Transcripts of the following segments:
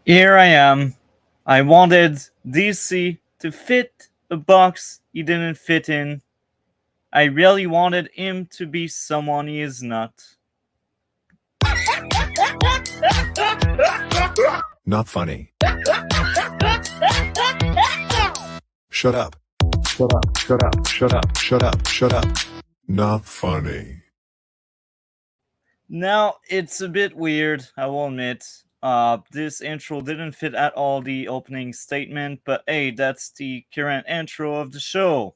Here I am. I wanted DC to fit a box he didn't fit in. I really wanted him to be someone he is not. Not funny. Shut up. Shut up. Shut up. Shut up. Shut up. Shut up. Not funny. Now, it's a bit weird, I will admit. This intro didn't fit at all the opening statement, but hey, that's the current intro of the show.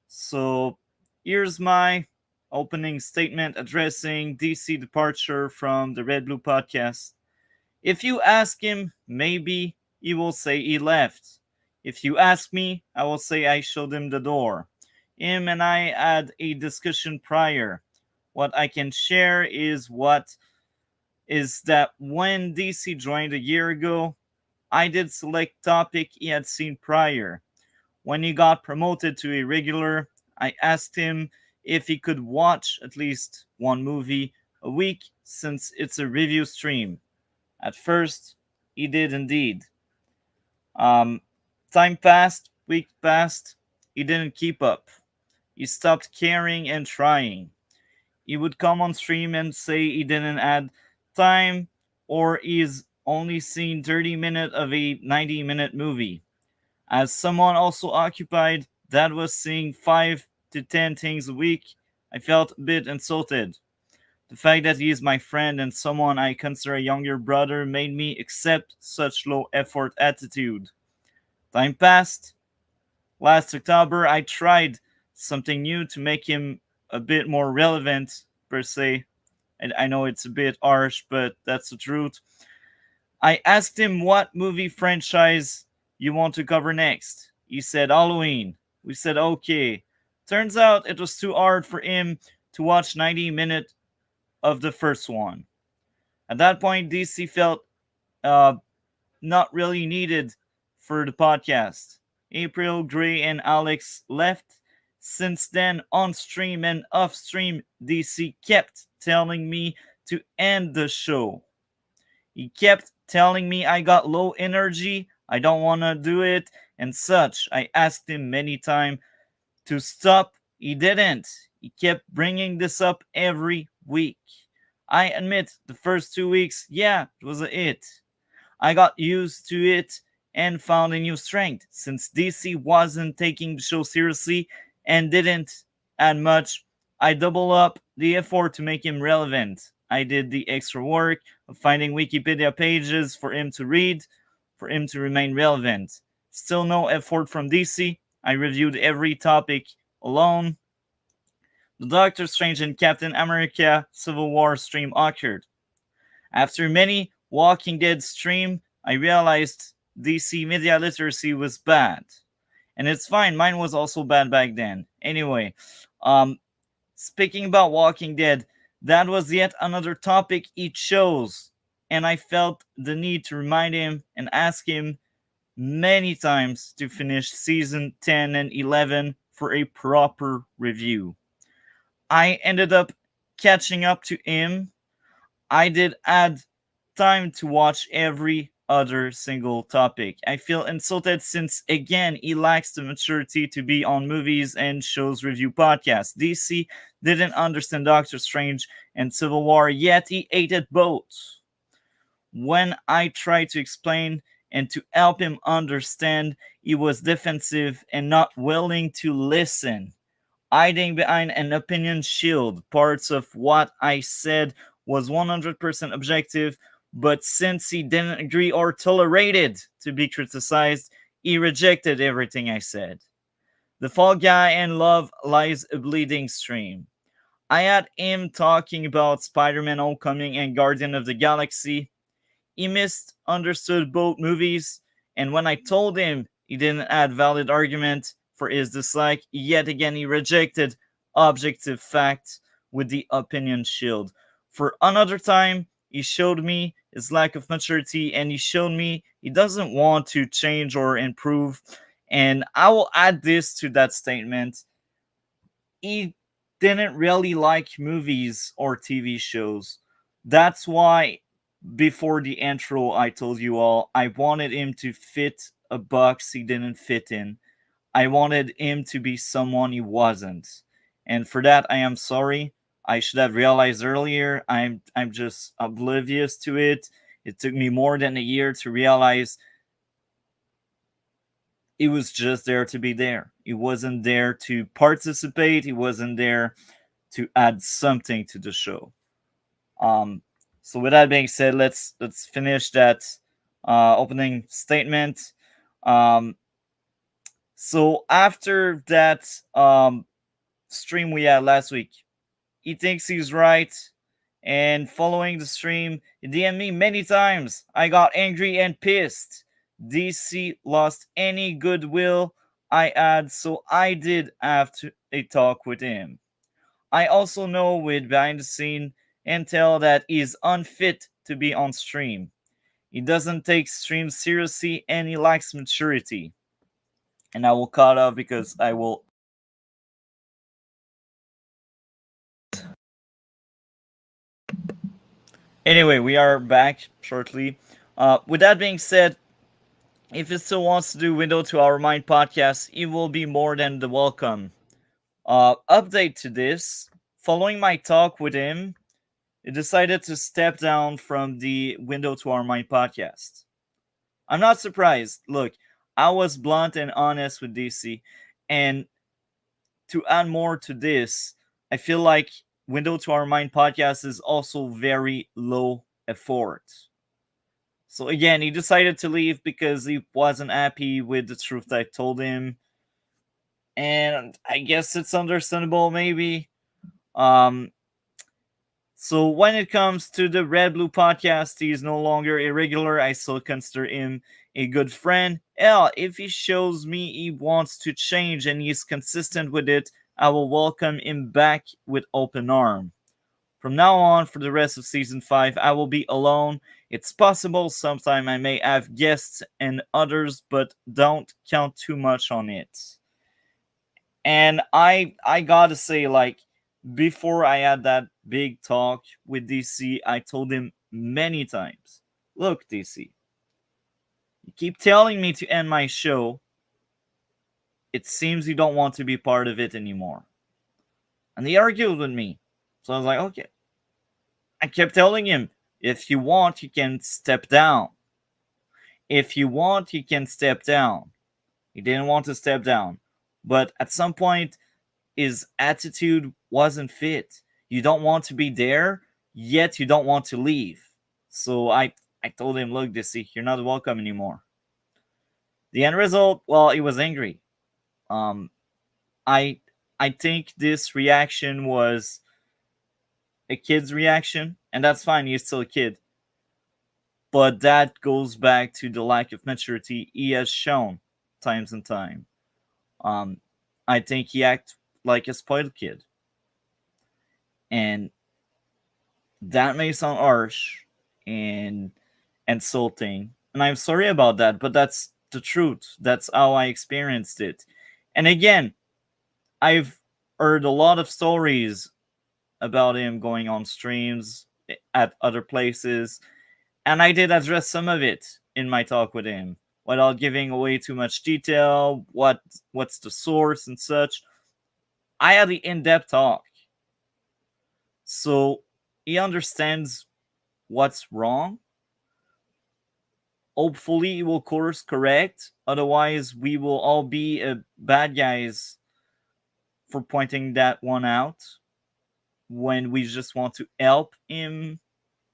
So, here's my opening statement addressing DC departure from the RedBlue podcast. If you ask him, maybe he will say he left. If you ask me, I will say I showed him the door. Him and I had a discussion prior. What I can share is that when DC joined a year ago, I did select topic he had seen prior. When he got promoted to a regular, I asked him if he could watch at least one movie a week since it's a review stream. At first, he did indeed. Um, Time passed, week passed, he didn't keep up. He stopped caring and trying. He would come on stream and say he didn't add time or he's only seen 30 minutes of a 90-minute movie. As someone also occupied that was seeing 5 to 10 things a week, I felt a bit insulted. The fact that he is my friend and someone I consider a younger brother made me accept such low effort attitude. Time passed. Last October, I tried something new to make him a bit more relevant, per se. And I know it's a bit harsh, but that's the truth. I asked him what movie franchise you want to cover next. He said Halloween. We said okay. Turns out it was too hard for him to watch 90 minutes of the first one. At that point, DC felt uh, not really needed for the podcast. April, Gray, and Alex left. Since then, on stream and off stream, DC kept telling me to end the show. He kept telling me I got low energy, I don't want to do it, and such. I asked him many times to stop. He didn't. He kept bringing this up every week. I admit, the first 2 weeks, yeah, it was a hit. I got used to it and found a new strength since DC wasn't taking the show seriously and didn't add much. I double up the effort to make him relevant. I did the extra work of finding Wikipedia pages for him to read, for him to remain relevant. Still no effort from DC. I reviewed every topic alone. The Doctor Strange and Captain America Civil War stream occurred. After many Walking Dead stream, I realized DC media literacy was bad. And it's fine, mine was also bad back then. Anyway, um, speaking about Walking Dead, that was yet another topic he chose. And I felt the need to remind him and ask him many times to finish season 10 and 11 for a proper review. I ended up catching up to him. I did add time to watch every other single topic. I feel insulted since, again, he lacks the maturity to be on movies and shows review podcasts. DC didn't understand Doctor Strange and Civil War, yet he hated both. When I tried to explain and to help him understand, he was defensive and not willing to listen, hiding behind an opinion shield. Parts of what I said was 100% objective, but since he didn't agree or tolerated to be criticized, he rejected everything I said. The Fall Guy and Love Lies a Bleeding stream. I had him talking about Spider-Man Homecoming and Guardian of the Galaxy. He misunderstood both movies, and when I told him he didn't add valid argument for his dislike, yet again he rejected objective facts with the opinion shield. For another time, he showed me his lack of maturity and he showed me he doesn't want to change or improve. And I will add this to that statement. He didn't really like movies or TV shows. That's why before the intro, I told you all I wanted him to fit a box he didn't fit in. I wanted him to be someone he wasn't. And for that, I am sorry. I should have realized earlier. I'm just oblivious to it. It took me more than a year to realize he was just there to be there. He wasn't there to participate. He wasn't there to add something to the show. Um, so with that being said, let's finish that opening statement. Um, so after that stream we had last week, he thinks he's right. And following the stream, he DM'd me many times. I got angry and pissed. DC lost any goodwill I had, so I did have a talk with him. I also know with behind the scene intel that he's unfit to be on stream. He doesn't take streams seriously and he lacks maturity. And I will cut off because I will. Anyway, we are back shortly. With that being said, if he still wants to do Window to Our Mind podcast, he will be more than the welcome. Update to this: following my talk with him, he decided to step down from the Window to Our Mind podcast. I'm not surprised. Look, I was blunt and honest with DC, and to add more to this, I feel like Window to Our Mind podcast is also very low effort. So again, he decided to leave because he wasn't happy with the truth I told him. And I guess it's understandable, maybe. Um, so when it comes to the RedBlue podcast, he is no longer irregular. I still consider him a good friend. Hell, if he shows me he wants to change and he's consistent with it, I will welcome him back with open arm. From now on, for the rest of Season 5, I will be alone. It's possible sometime I may have guests and others, but don't count too much on it. And I gotta say, like, before I had that big talk with DC, I told him many times, look, DC, you keep telling me to end my show. It seems you don't want to be part of it anymore. And he argued with me. So I was like, okay. I kept telling him, if you want, you can step down. If you want, you can step down. He didn't want to step down. But at some point, his attitude wasn't fit. You don't want to be there, yet you don't want to leave. So I told him, look, DC, you're not welcome anymore. The end result, well, he was angry. I think this reaction was a kid's reaction, and that's fine. He's still a kid. But that goes back to the lack of maturity he has shown times and time. I think he acts like a spoiled kid. And that may sound harsh and insulting. And I'm sorry about that, but that's the truth. That's how I experienced it. And again, I've heard a lot of stories about him going on streams at other places, and I did address some of it in my talk with him without giving away too much detail, what's the source and such. I had the in-depth talk. So he understands what's wrong. Hopefully he will course correct. Otherwise, we will all be bad guys for pointing that one out when we just want to help him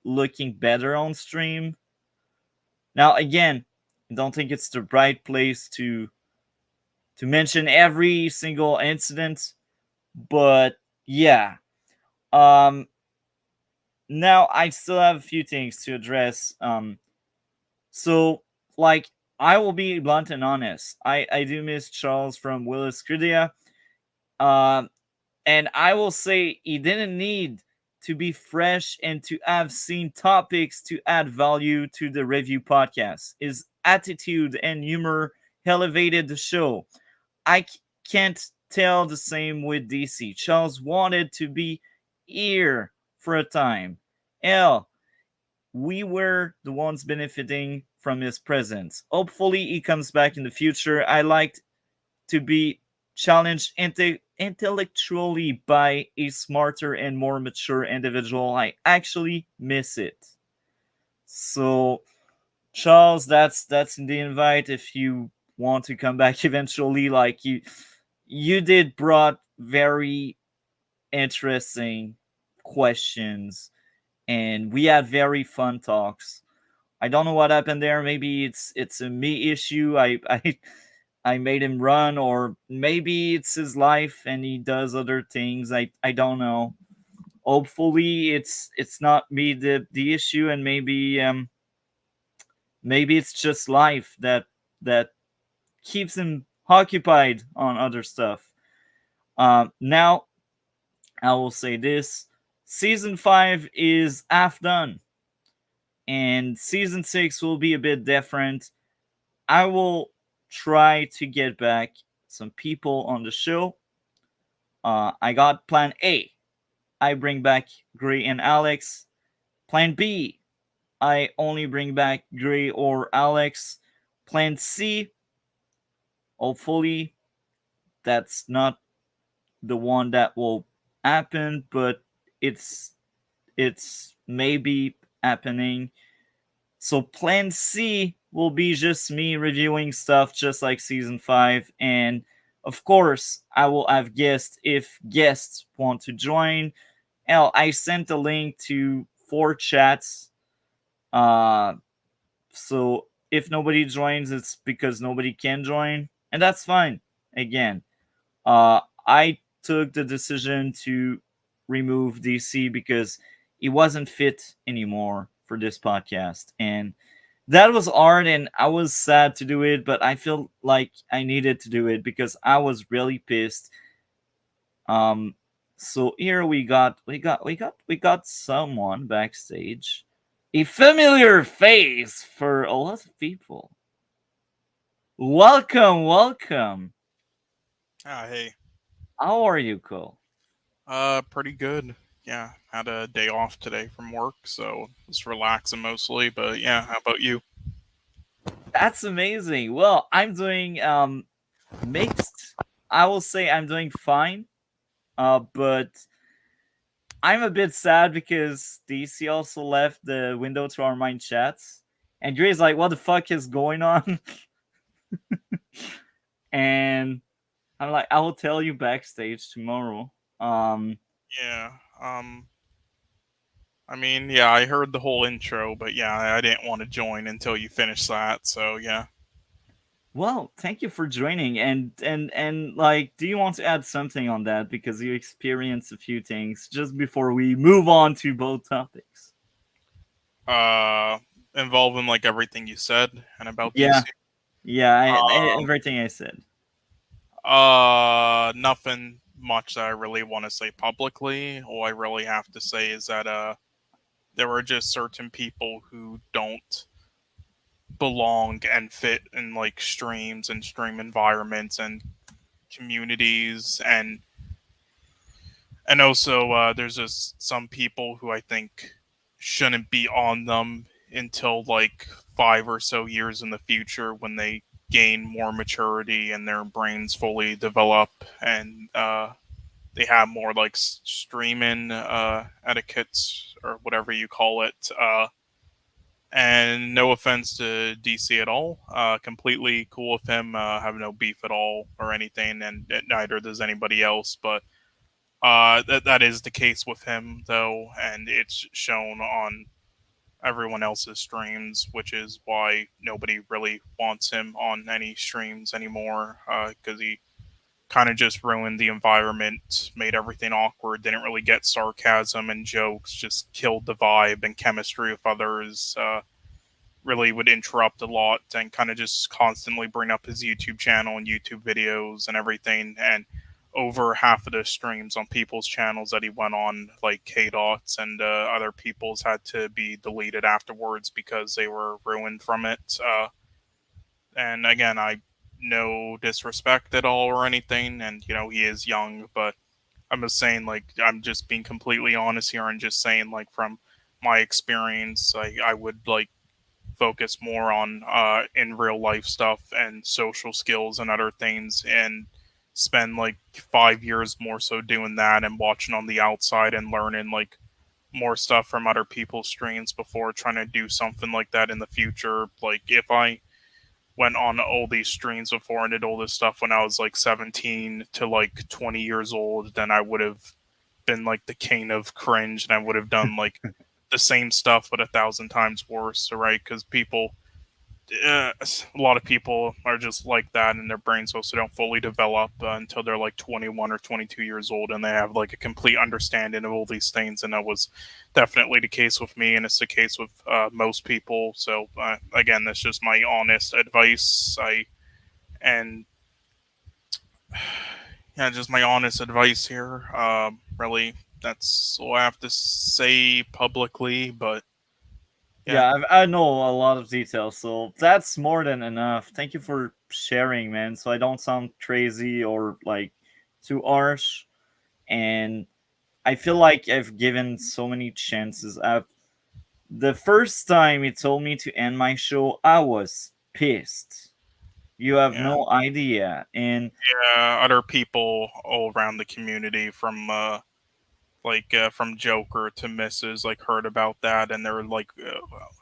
looking better on stream. Now, again, I don't think it's the right place to mention every single incident, but yeah. Now I still have a few things to address. So, like, I will be blunt and honest. I do miss Charles from Willis Cridia. And I will say he didn't need to be fresh and to have seen topics to add value to the review podcast. His attitude and humor elevated the show. I can't tell the same with DC. Charles wanted to be here for a time. Hell, we were the ones benefiting from his presence. Hopefully, he comes back in the future. I like to be challenged intellectually by a smarter and more mature individual. I actually miss it. So, Charles, that's in the invite. If you want to come back eventually, like you did brought very interesting questions, and we had very fun talks. I don't know what happened there. Maybe it's a me issue. I made him run, or maybe it's his life and he does other things. I don't know. Hopefully, it's not me the issue, and maybe it's just life that keeps him occupied on other stuff. Now I will say this: season 5 is half done, and season 6 will be a bit different. I will try to get back some people on the show. I got plan A. I bring back Gray and Alex. Plan B. I only bring back Gray or Alex. Plan C. Hopefully, that's not the one that will happen, but it's it's maybe happening. So plan C will be just me reviewing stuff just like season 5, and of course I will have guests if guests want to join. Hell, I sent a link to 4 chats. Uh so if nobody joins, it's because nobody can join, and that's fine. Again, I took the decision to remove DC because it wasn't fit anymore for this podcast, and that was hard, and I was sad to do it, but I feel like I needed to do it because I was really pissed. Um, so here we got someone backstage, a familiar face for a lot of people. Welcome, welcome. Hey. How are you, Cole? Pretty good. Yeah, had a day off today from work, so just relaxing mostly. But yeah, how about you? That's amazing. Well, I'm doing mixed. I will say I'm doing fine. But I'm a bit sad because DC also left the window to our mind chats. And Dre's like, what the fuck is going on? And I'm like, I will tell you backstage tomorrow. Um Yeah. I mean, yeah, I heard the whole intro, but yeah, I didn't want to join until you finished that. So yeah. well, thank you for joining, and like, do you want to add something on that because you experienced a few things just before we move on to both topics? Uh, Involving like everything you said and about Yeah, DC. yeah, Um, everything I said. Nothing much that I really want to say publicly. All I really have to say is that there are just certain people who don't belong and fit in like streams and stream environments and communities, and also there's just some people who I think shouldn't be on them until like 5 or so years in the future when they gain more maturity and their brains fully develop, and they have more like streaming etiquettes or whatever you call it. And no offense to DC at all. Completely cool with him. Have no beef at all or anything, and neither does anybody else. But that is the case with him, though, and it's shown on everyone else's streams, which is why nobody really wants him on any streams anymore. Because he kind of just ruined the environment, made everything awkward, didn't really get sarcasm and jokes, just killed the vibe and chemistry of others. Really would interrupt a lot and kind of just constantly bring up his YouTube channel and YouTube videos and everything. And over half of the streams on people's channels that he went on, like K Dots and other people's, had to be deleted afterwards because they were ruined from it. And again, I no disrespect at all or anything, and he is young, but I'm just saying, like, I'm just being completely honest here and just saying, like, from my experience. I would like focus more on in real life stuff and social skills and other things, and spend like 5 years more so doing that and watching on the outside and learning like more stuff from other people's streams before trying to do something like that in the future. Like if I went on all these streams before and did all this stuff when I was like 17 to like 20 years old, then I would have been like the king of cringe, and I would have done like the same stuff but 1,000 times worse, right? Because people, a lot of people are just like that, and their brains also don't fully develop until they're like 21 or 22 years old, and they have like a complete understanding of all these things. And that was definitely the case with me, and it's the case with most people. So again, that's just my honest advice. And yeah, just my honest advice here. Really, that's all I have to say publicly. But yeah, Yeah, I know a lot of details, so that's more than enough. Thank you for sharing, man. So I don't sound crazy or like too harsh. And I feel like I've given so many chances. The first time he told me to end my show, I was pissed. You have yeah. no idea. And Other people all around the community from Joker to Mrs. like heard about that, and they're like,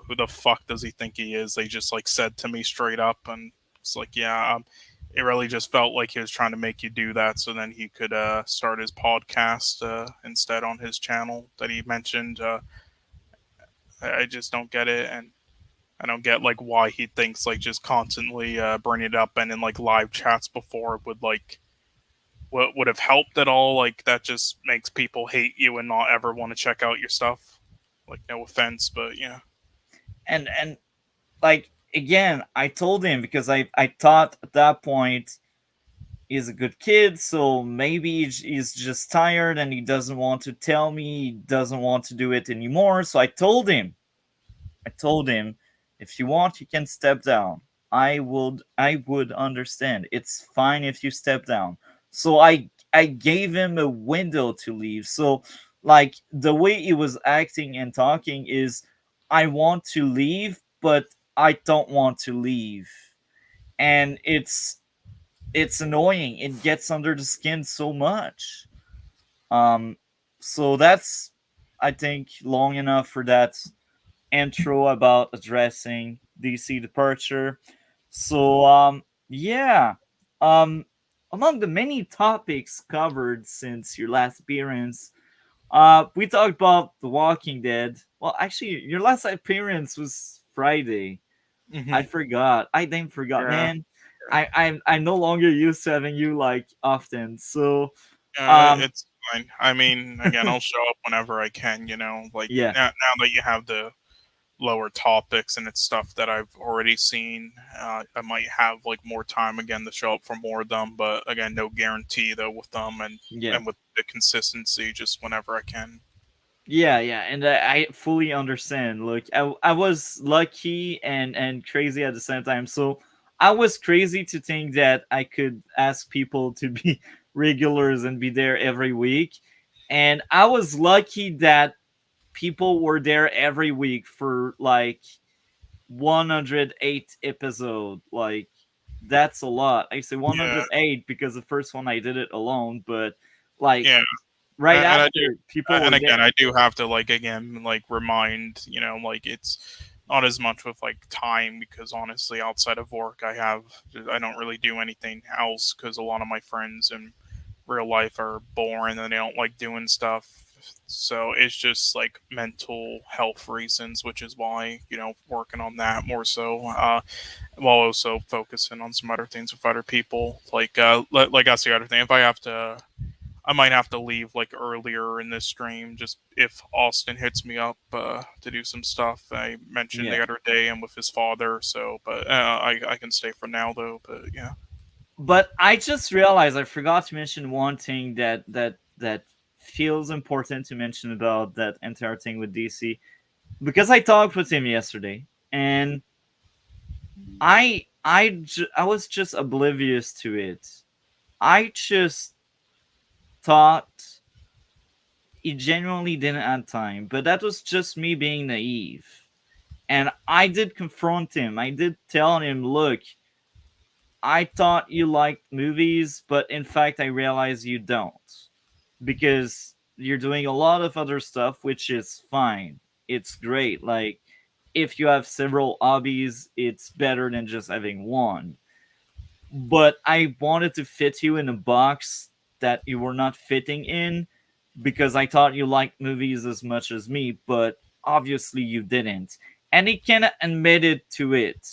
"Who the fuck does he think he is?" They just like said to me straight up, and it's like, yeah, it really just felt like he was trying to make you do that so then he could start his podcast instead on his channel that he mentioned. I just don't get it, and I don't get like why he thinks like just constantly bringing it up and in like live chats before would like what would have helped at all. Like that just makes people hate you and not ever want to check out your stuff. Like no offense, but yeah. and like again, I told him because I thought at that point he's a good kid, so maybe he's just tired and he doesn't want to tell me, he doesn't want to do it anymore. So I told him, if you want, you can step down. I would understand. It's fine if you step down. So I gave him a window to leave. So like the way he was acting and talking is I want to leave, but I don't want to leave. And it's annoying. It gets under the skin so much. Um so that's I think long enough for that intro about addressing DC departure. So yeah. Um Among the many topics covered since your last appearance, we talked about The Walking Dead. Well, actually, your last appearance was Friday. I Hmm. forgot. I damn forgot, Yeah. man. I'm no longer used to having you like often. So um It's fine. I mean, again, I'll show up whenever I can. You know, like yeah, now that you have the lower topics and it's stuff that I've already seen, I might have like more time again to show up for more of them. But again, no guarantee though with them, yeah. and with the consistency, just whenever I can. Yeah, yeah, and I fully understand. Look, I was lucky and crazy at the same time. So I was crazy to think that I could ask people to be regulars and be there every week, and I was lucky that people were there every week for like 108 episode. Like that's a lot. I say Yeah, 108 because the first one I did it alone, but like yeah. right And I do, after people and were again, there. I do have to like again like remind, like it's not as much with like time, because honestly, outside of work, I don't really do anything else because a lot of my friends in real life are boring and they don't like doing stuff. So it's just like mental health reasons, which is why working on that more so, while also focusing on some other things with other people. Like that's the other thing. If I have to I might have to leave like earlier in this stream, just if Austin hits me up to do some stuff I mentioned Yeah. the other day and with his father. So, but I can stay for now though. But yeah, But I just realized I forgot to mention one thing that feels important to mention about that entire thing with DC, because I talked with him yesterday and I was just oblivious to it. I just thought he genuinely didn't have time, but that was just me being naive. And I did confront him. I did tell him, look, I thought you liked movies, but in fact, I realize you don't. Because you're doing a lot of other stuff, which is fine. It's great. Like, if you have several hobbies, it's better than just having one. But I wanted to fit you in a box that you were not fitting in because I thought you liked movies as much as me, but obviously you didn't. And he kind of admitted to it.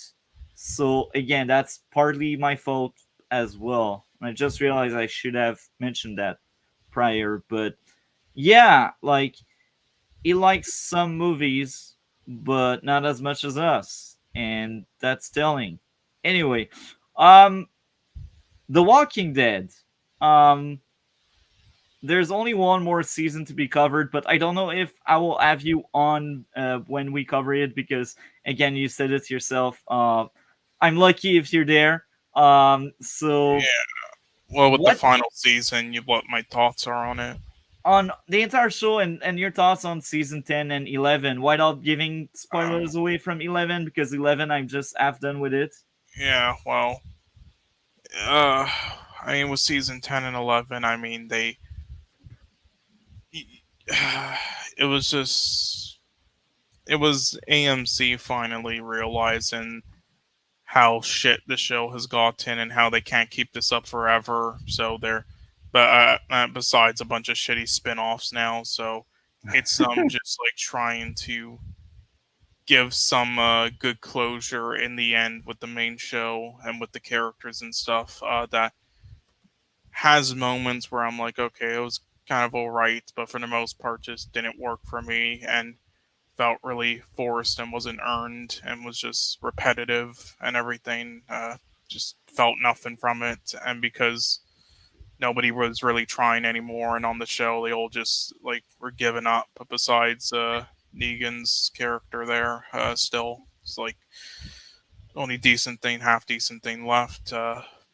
So again, that's partly my fault as well. I just realized I should have mentioned that prior, but yeah, like he likes some movies, but not as much as us, and that's telling. Anyway, um, The Walking Dead. Um, there's only one more season to be covered, but I don't know if I will have you on when we cover it because, again, you said it yourself. I'm lucky if you're there. So Yeah. Well, with the what final season, what my thoughts are on it. on the entire show and your thoughts on season 10 and 11 without giving Um, spoilers away from 11 because 11 I'm just half done with it. yeah. Well, uh, I mean, with season 10 and 11, I mean it was just it was AMC finally realizing how shit the show has gotten and how they can't keep this up forever. So they're, but besides a bunch of shitty spin-offs now, so it's just like trying to give some good closure in the end with the main show and with the characters and stuff that has moments where I'm like, okay, it was kind of alright, but for the most part just didn't work for me and felt really forced and wasn't earned and was just repetitive and everything. Just felt nothing from it, and because nobody was really trying anymore, and on the show they all just like were giving up. But besides Negan's character, there still it's like only decent thing, half decent thing left.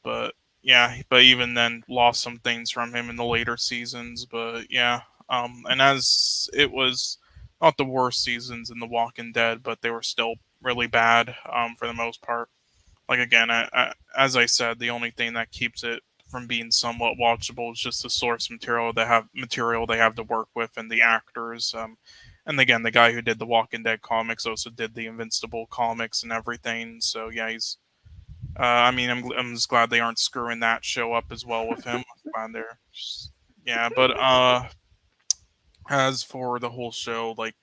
But yeah, but even then, lost some things from him in the later seasons. But yeah, and as it was not the worst seasons in The Walking Dead, but they were still really bad for the most part. Like again, as I said, the only thing that keeps it from being somewhat watchable is just the source material they have to work with and the actors. And again, the guy who did the Walking Dead comics also did the Invincible comics and everything. So yeah, he's. I mean, I'm just glad they aren't screwing that show up as well with him. I'm glad they're. Yeah, but as for the whole show, like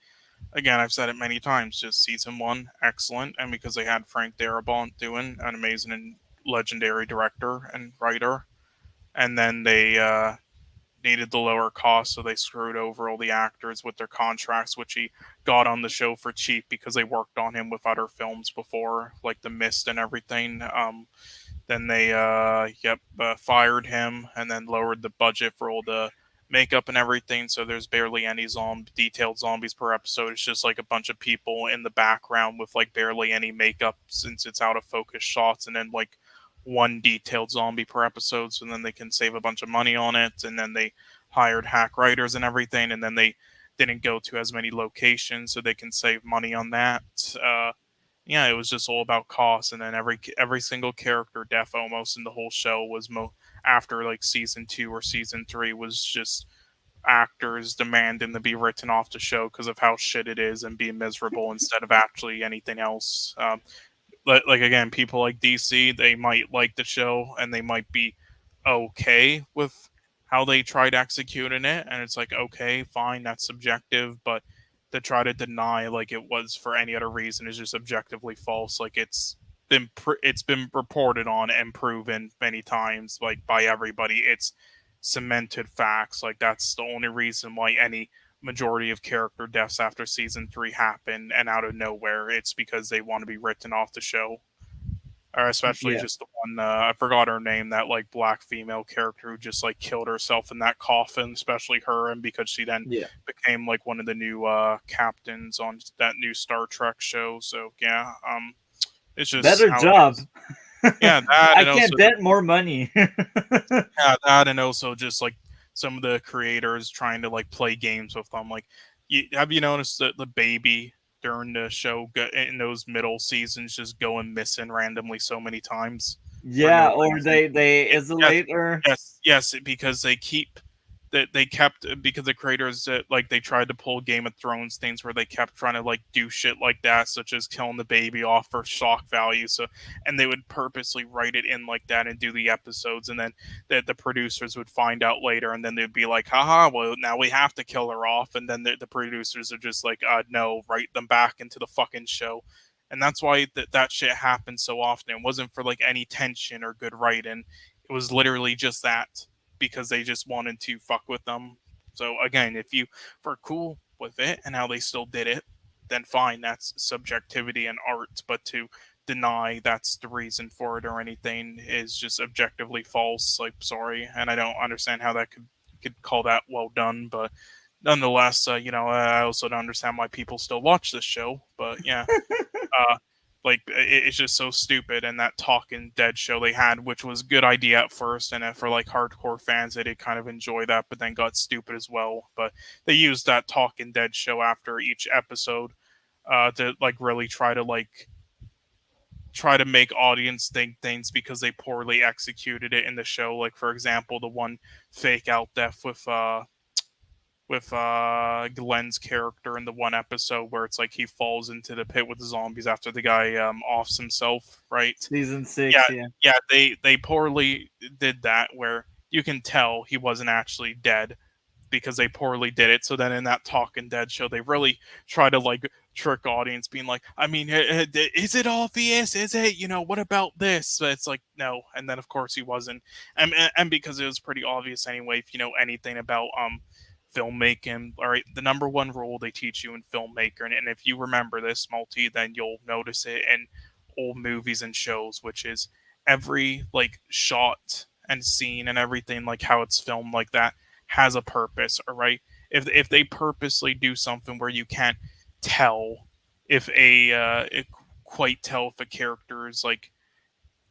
again, I've said it many times. Just season one, excellent, and because they had Frank Darabont doing an amazing and legendary director and writer, and then they needed the lower cost, so they screwed over all the actors with their contracts, which he got on the show for cheap because they worked on him with other films before, like The Mist and everything. Then they, fired him and then lowered the budget for all the makeup and everything. So there's barely any detailed zombies per episode. It's just like a bunch of people in the background with like barely any makeup since it's out of focus shots, and then like one detailed zombie per episode. So then they can save a bunch of money on it. And then they hired hack writers and everything. And then they didn't go to as many locations, so they can save money on that. Yeah, it was just all about cost, and then every single character death almost in the whole show was after like season 2 or season 3 was just actors demanding to be written off the show because of how shit it is and being miserable instead of actually anything else. Like again, people like DC, they might like the show and they might be okay with how they tried executing it, and it's like okay, fine, that's subjective, but to try to deny like it was for any other reason is just objectively false. Like it's been reported on and proven many times, like by everybody. It's cemented facts. Like that's the only reason why any majority of character deaths after season 3 happen, and out of nowhere it's because they want to be written off the show. Or especially Yeah. just the one I forgot her name, that like black female character who just like killed herself in that coffin, especially her, and because she then Yeah. became like one of the new captains on that new Star Trek show. So yeah, it's just Better how it job. is. Yeah, that I and also can't bet more money. yeah, that and also just like some of the creators trying to like play games with them. Like, have you noticed that the baby during the show in those middle seasons just going missing randomly so many times for Yeah, no or reason? they Yes, isolate her. yes, because they keep that they kept because the creators like they tried to pull Game of Thrones things where they kept trying to like do shit like that, such as killing the baby off for shock value. So, and they would purposely write it in like that and do the episodes, and then the producers would find out later, and then they'd be like, haha, well now we have to kill her off, and then the producers are just like, no, write them back into the fucking show. And that's why that shit happened so often. It wasn't for like any tension or good writing. It was literally just that because they just wanted to fuck with them. So again, if you were cool with it and how they still did it, then fine, that's subjectivity and art. But to deny that's the reason for it or anything is just objectively false. Like, sorry, and I don't understand how that could call that well done. But nonetheless, I also don't understand why people still watch this show. But yeah, uh, like it's just so stupid. And that Talking Dead show they had, which was a good idea at first, and for like hardcore fans, they did kind of enjoy that, but then got stupid as well. But they used that Talking Dead show after each episode to like really try to make audience think things because they poorly executed it in the show. Like for example, the one fake out death with Glenn's character in the one episode where it's like he falls into the pit with the zombies after the guy offs himself, right? Season Yeah, 6, yeah. yeah, they poorly did that where you can tell he wasn't actually dead because they poorly did it. So then in that Talking Dead show, they really try to like trick audience, being like, I mean, is it obvious? Is it, what about this? So it's like, no. And then of course he wasn't. And because it was pretty obvious anyway, if you know anything about filmmaking, all right, the number one rule they teach you in filmmaking, and if you remember this, Multi, then you'll notice it in old movies and shows, which is every like shot and scene and everything, like how it's filmed like that, has a purpose. All right, if they purposely do something where you can't tell if quite tell if a character is like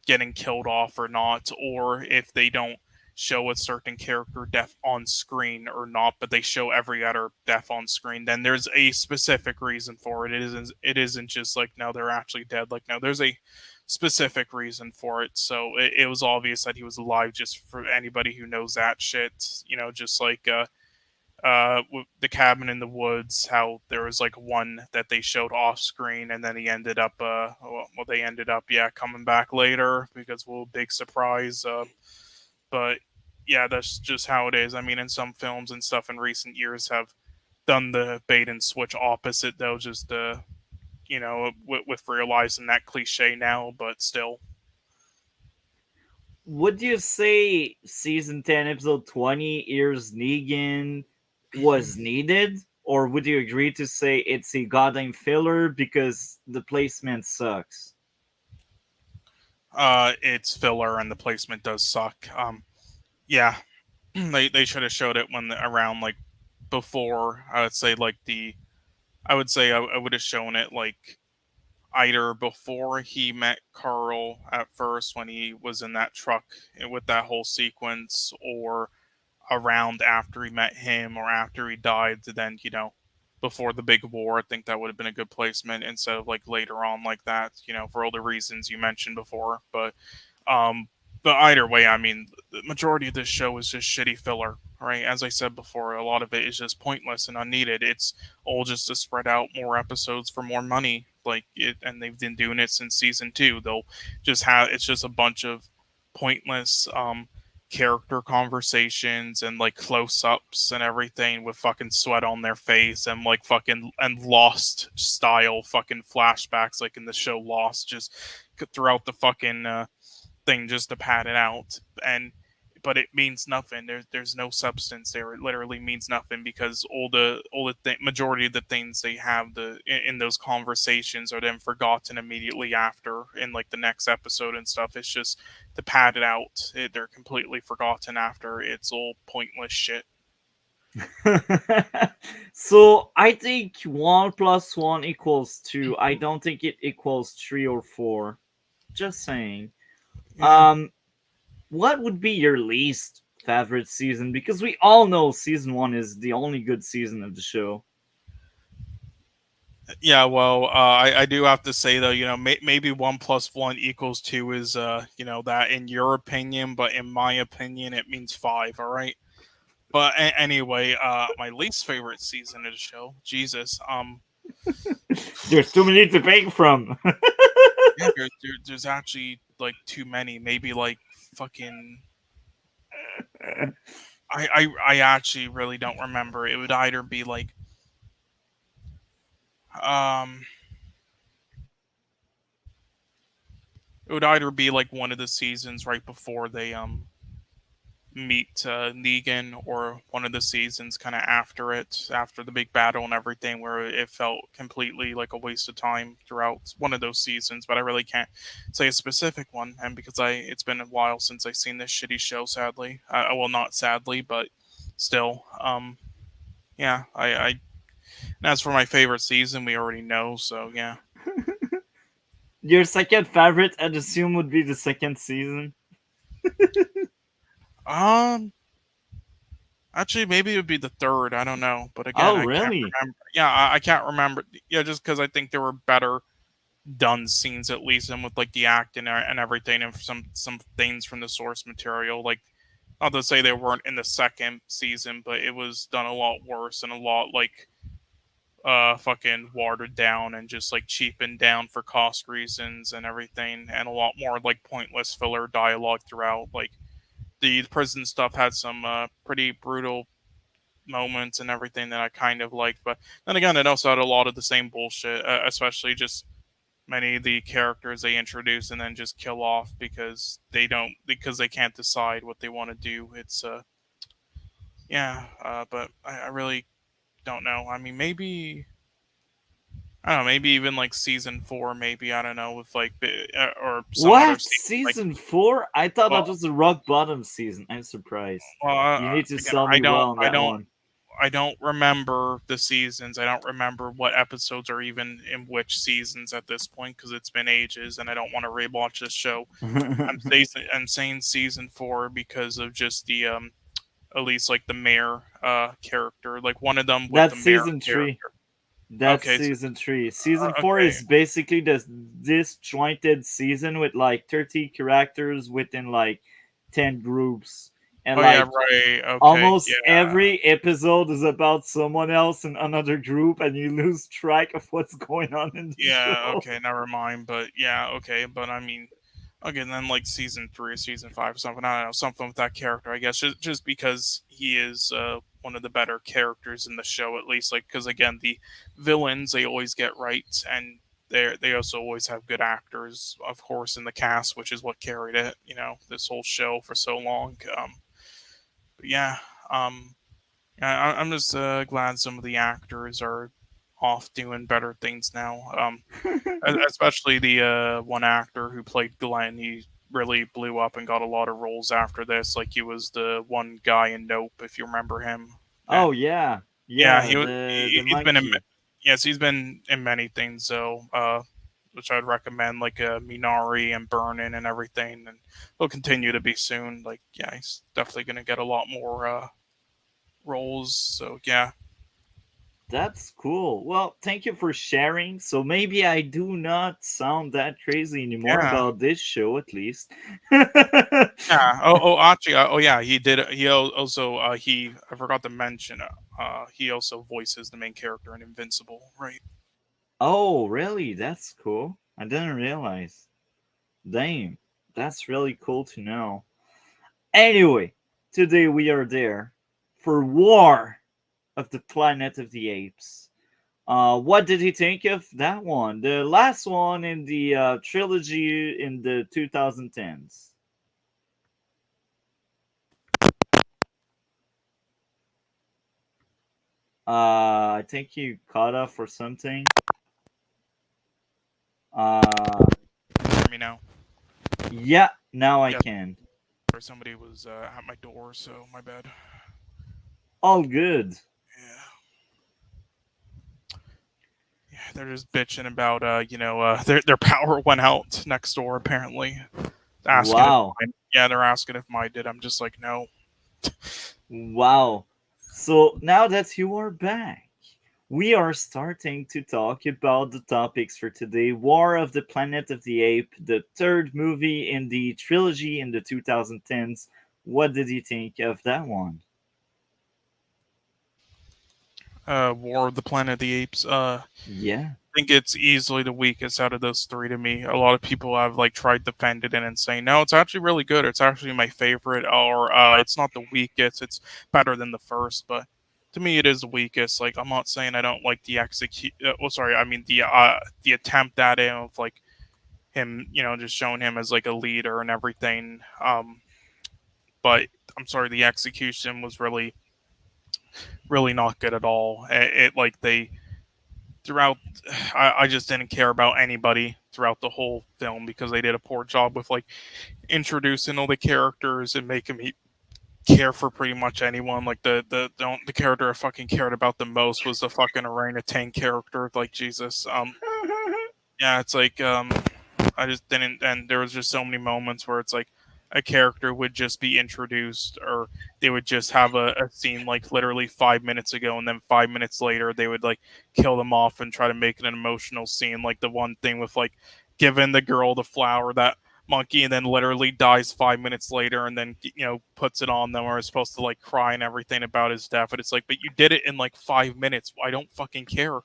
getting killed off or not, or if they don't show a certain character death on screen or not, but they show every other death on screen, then there's a specific reason for it. It isn't just like, no, they're actually dead. Like, no, there's a specific reason for it. So it was obvious that he was alive, just for anybody who knows that shit. Just like the cabin in the woods, how there was like one that they showed off screen, and then he ended up they ended up, yeah, coming back later because, well, big surprise. But yeah, that's just how it is. I mean, in some films and stuff in recent years have done the bait and switch opposite, though, just with realizing that cliche now, but still. Would you say season 10, episode 20, Ears Negan was needed? Or would you agree to say it's a goddamn filler because the placement sucks? It's filler and the placement does suck. Yeah, they should have showed it when around like before. I would say I would have shown it like either before he met Carl at first when he was in that truck with that whole sequence, or around after he met him or after he died, to then, before the big war. I think that would have been a good placement instead of like later on like that, for all the reasons you mentioned before. Um but either way, I mean, the majority of this show is just shitty filler, right? As I said before, a lot of it is just pointless and unneeded. It's all just to spread out more episodes for more money, like it, and they've been doing it since season 2. They'll just have, it's just a bunch of pointless character conversations and like close-ups and everything with fucking sweat on their face and like fucking and Lost style fucking flashbacks, like in the show Lost, just throughout the fucking thing, just to pad it out. And but it means nothing. There's no substance there. It literally means nothing because majority of the things they have in those conversations are then forgotten immediately after in like the next episode and stuff. It's just to pad it out. They're completely forgotten after. It's all pointless shit. So I think 1 plus 1 equals 2. I don't think it equals 3 or 4. Just saying. Yeah. What would be your least favorite season? Because we all know season 1 is the only good season of the show. Yeah, well, I do have to say though, maybe 1 + 1 = 2 is, that in your opinion, but in my opinion, it means 5. All right. But anyway, my least favorite season of the show, Jesus, There's too many to pick from. yeah, there's actually like too many. Maybe like fucking. I actually really don't remember. It would either be like, um, one of the seasons right before they meet Negan, or one of the seasons kind of after it, after the big battle and everything, where it felt completely like a waste of time throughout one of those seasons. But I really can't say a specific one, and because it's been a while since I've seen this shitty show, sadly. Well, not sadly, but still. Yeah, I and as for my favorite season, we already know. So yeah. Your second favorite, I'd assume, would be the second season. Um, Actually, maybe it would be the third. I don't know, but again, Oh, I can't really? remember. Yeah, I can't remember. Yeah, just because I think there were better done scenes, at least, and with like the acting and everything, and some things from the source material. Like, not to say they weren't in the second season, but it was done a lot worse and a lot like fucking watered down and just like cheapened down for cost reasons and everything, and a lot more like pointless filler dialogue throughout. Like the prison stuff had some pretty brutal moments and everything that I kind of liked, but then again, it also had a lot of the same bullshit, especially just many of the characters they introduce and then just kill off because they can't decide what they want to do. It's yeah, but I really don't know. I mean, maybe I don't know, maybe even like season 4, maybe I don't know, with like or some other What? season like. Season 4? I thought that Well, was the rock bottom season. I'm surprised. You need to again, sell me well on that one. I don't remember the seasons. I don't remember what episodes are even in which seasons at this point because it's been ages, and I don't want to rewatch this show. I'm saying season 4 because of just the at least like the mayor character, like one of them with the That's mayor season 3. character. That's Okay, season 3. Season 4 okay. is basically this disjointed season with like 30 characters within like 10 groups. And Oh yeah, like right. Okay, almost yeah, every episode is about someone else in another group, and you lose track of what's going on in the yeah. show. Okay, never mind. But yeah, okay. But I mean, again, then like season 3 or season 5 or something. I don't know, something with that character. I guess just because he is one of the better characters in the show, at least. Like because again, the villains they always get right, and they also always have good actors, of course, in the cast, which is what carried it. This whole show for so long. But yeah, I'm just glad some of the actors are off doing better things now. Especially the one actor who played Glenn. He really blew up and got a lot of roles after this. Like he was the one guy in Nope, if you remember him. Oh And yeah, yeah, yeah, the he's been in. monkey. Yes, he's been in many things. So, which I'd recommend, like Minari and Burnin and everything, and he'll continue to be soon. Like, yeah, he's definitely gonna get a lot more roles. So, yeah. That's cool. Well, thank you for sharing. So maybe I do not sound that crazy anymore Yeah. about this show, at least. Yeah. Actually, yeah, he did. He also, I forgot to mention, he also voices the main character in Invincible, right? Oh, really? That's cool. I didn't realize. Damn, that's really cool to know. Anyway, today we are there for War of the Planet of the Apes. What did he think of that one? The last one in the trilogy in the 2010s. I think you caught up for something. Uh, Hear me now? yeah, now I Yeah. can. Or somebody was at my door, so my bad. All good. Yeah. Yeah, they're just bitching about their power went out next door apparently. Asking if Wow. mine, yeah, they're asking if mine did. I'm just like no. Wow. So now that you are back, we are starting to talk about the topics for today. War of the Planet of the Ape, the third movie in the trilogy in the 2010s. What did you think of that one? War of the Planet of the Apes. Yeah. I think it's easily the weakest out of those three to me. A lot of people have like tried to defend it and saying, no, it's actually really good. It's actually my favorite, or it's not the weakest. It's better than the first, but to me, it is the weakest. Like I'm not saying I don't like the execute. Well, sorry, I mean the attempt at it of like him, just showing him as like a leader and everything. But I'm sorry, the execution was really not good at all. It like they throughout I just didn't care about anybody throughout the whole film because they did a poor job with like introducing all the characters and making me care for pretty much anyone. Like the character I fucking cared about the most was the fucking orangutan character. Like Jesus. Yeah, it's like I just didn't, and there was just so many moments where it's like a character would just be introduced, or they would just have a scene like literally 5 minutes ago, and then 5 minutes later they would like kill them off and try to make it an emotional scene, like the one thing with like giving the girl the flower that monkey and then literally dies 5 minutes later and then puts it on them or is supposed to like cry and everything about his death, but it's like, but you did it in like 5 minutes, I don't fucking care.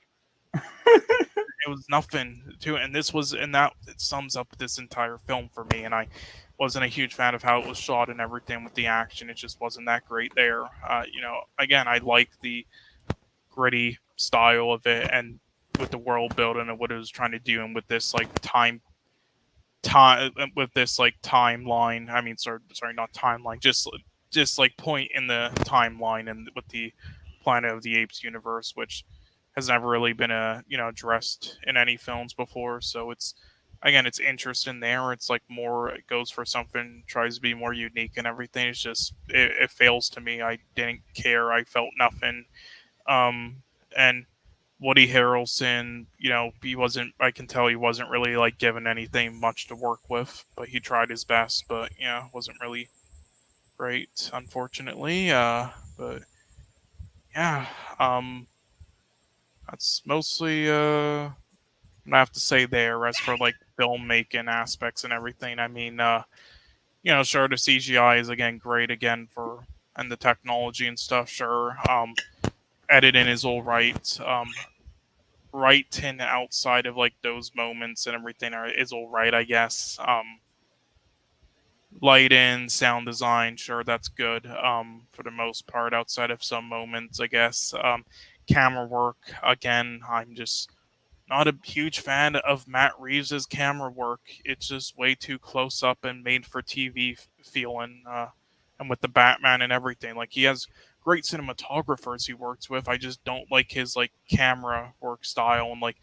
It was nothing to it, and this was, and that it sums up this entire film for me. And I wasn't a huge fan of how it was shot and everything with the action. It just wasn't that great there. Again, I like the gritty style of it and with the world building and what it was trying to do, and with this like time with this like timeline. I mean, sorry, not timeline, just like point in the timeline and with the Planet of the Apes universe, which has never really been addressed in any films before. So it's, again, it's interesting there. It's like more, it goes for something, tries to be more unique and everything. It's just it fails to me. I didn't care. I felt nothing. And Woody Harrelson, he wasn't. I can tell he wasn't really like given anything much to work with, but he tried his best. But yeah, wasn't really great, unfortunately. But yeah, um, that's mostly I have to say there. As for like filmmaking aspects and everything, I mean, sure, the CGI is again great again for, and the technology and stuff. Sure, editing is all right. Writing outside of like those moments and everything is all right, I guess. Lighting, sound design, sure, that's good. For the most part, outside of some moments, I guess. Camera work, again, I'm just not a huge fan of Matt Reeves's camera work. It's just way too close up and made for TV feeling. And with the Batman and everything, like he has great cinematographers he works with. I just don't like his like camera work style and like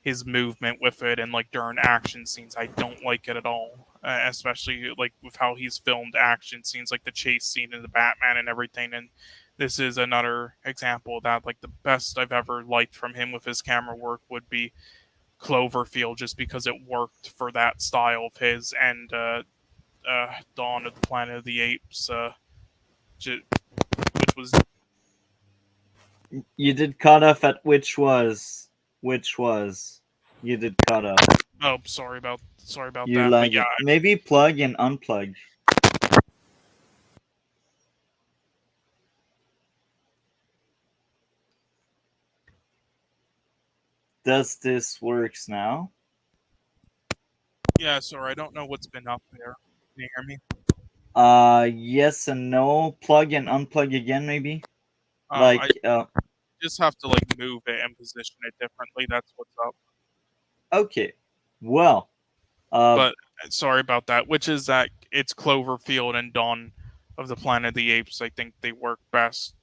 his movement with it and like during action scenes. I don't like it at all. Especially like with how he's filmed action scenes, like the chase scene in the Batman and everything. And this is another example of that. Like the best I've ever liked from him with his camera work would be Cloverfield, just because it worked for that style of his, and Dawn of the Planet of the Apes, which was, You did cut off at which was you did cut off. oh, sorry about You that, but like yeah, it. Maybe plug and unplug. Does this works now? yeah, sorry, I don't know what's been up there. Can you hear me? Yes and no. Plug and unplug again, maybe. I Like, just have to like move it and position it differently. That's what's up. okay. Well, uh, But sorry about that. Which is that it's Cloverfield and Dawn of the Planet of the Apes. I think they work best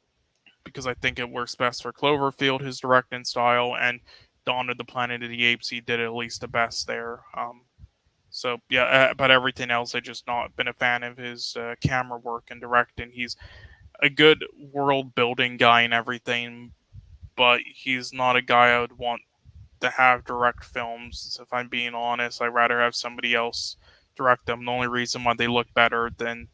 because I think it works best for Cloverfield, his directing style, and Dawn of the Planet of the Apes. He did at least the best there. So yeah, but everything else, I just not been a fan of his camera work and directing. He's a good world building guy and everything, but he's not a guy I would want to have direct films. If I'm being honest, I'd rather have somebody else direct them. The only reason why they look better than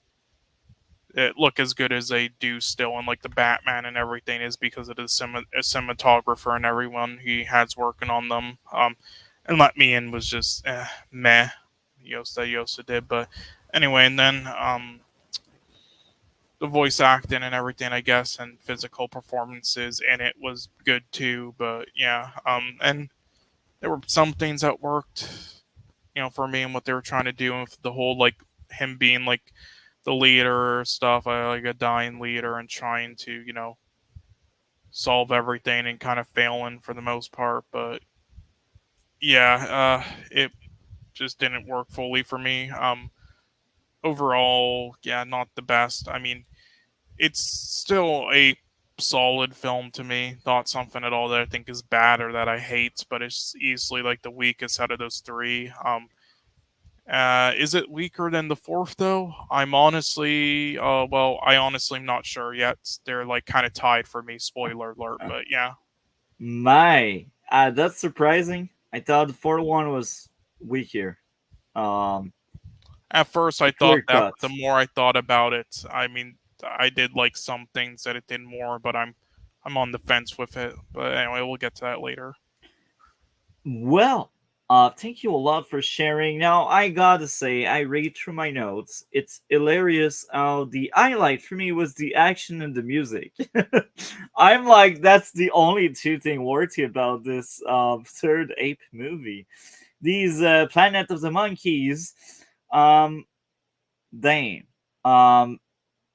look as good as they do still, and like the Batman and everything is because of the cinematographer and everyone he has working on them. And Let Me In was just meh. Yosa did, but anyway, and then the voice acting and everything, I guess, and physical performances in it was good too. But yeah, and there were some things that worked, for me and what they were trying to do, and with the whole like him being like the leader stuff, like a dying leader and trying to, solve everything and kind of failing for the most part. But yeah, it just didn't work fully for me. Overall, yeah, not the best. I mean, it's still a solid film to me. Not something at all that I think is bad or that I hate, but it's easily like the weakest out of those three. Is it weaker than the fourth though? I honestly am not sure yet. They're like kind of tied for me. Spoiler alert, but yeah. My, that's surprising. I thought the fourth one was weaker. Um, At first, I thought clear that, cut. but the more I thought about it, I mean, I did like some things that it did more, but I'm on the fence with it. But anyway, we'll get to that later. Well, thank you a lot for sharing. Now, I gotta say, I read through my notes. It's hilarious how the highlight for me was the action and the music. I'm like, that's the only two thing worthy about this third ape movie. These Planet of the Monkeys, um, damn. Um,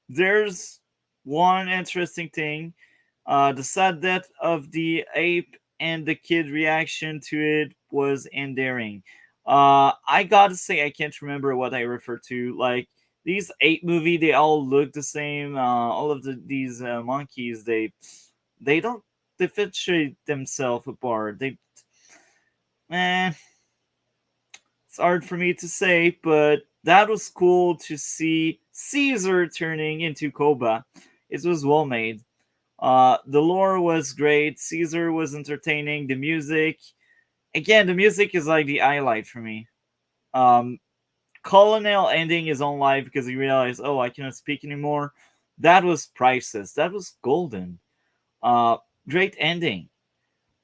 there's one interesting thing. The sad death of the ape and the kid reaction to it was endearing. I gotta say, I can't remember what I refer to. Like these ape movie, they all look the same. All of these monkeys, they don't differentiate themselves apart. Eh, it's hard for me to say, but that was cool to see Caesar turning into Koba. It was well made. The lore was great. Caesar was entertaining. The music, again, the music is like the highlight for me. Um, Colonel ending his own life because he realized, oh, I cannot speak anymore. That was priceless. That was golden. Great ending.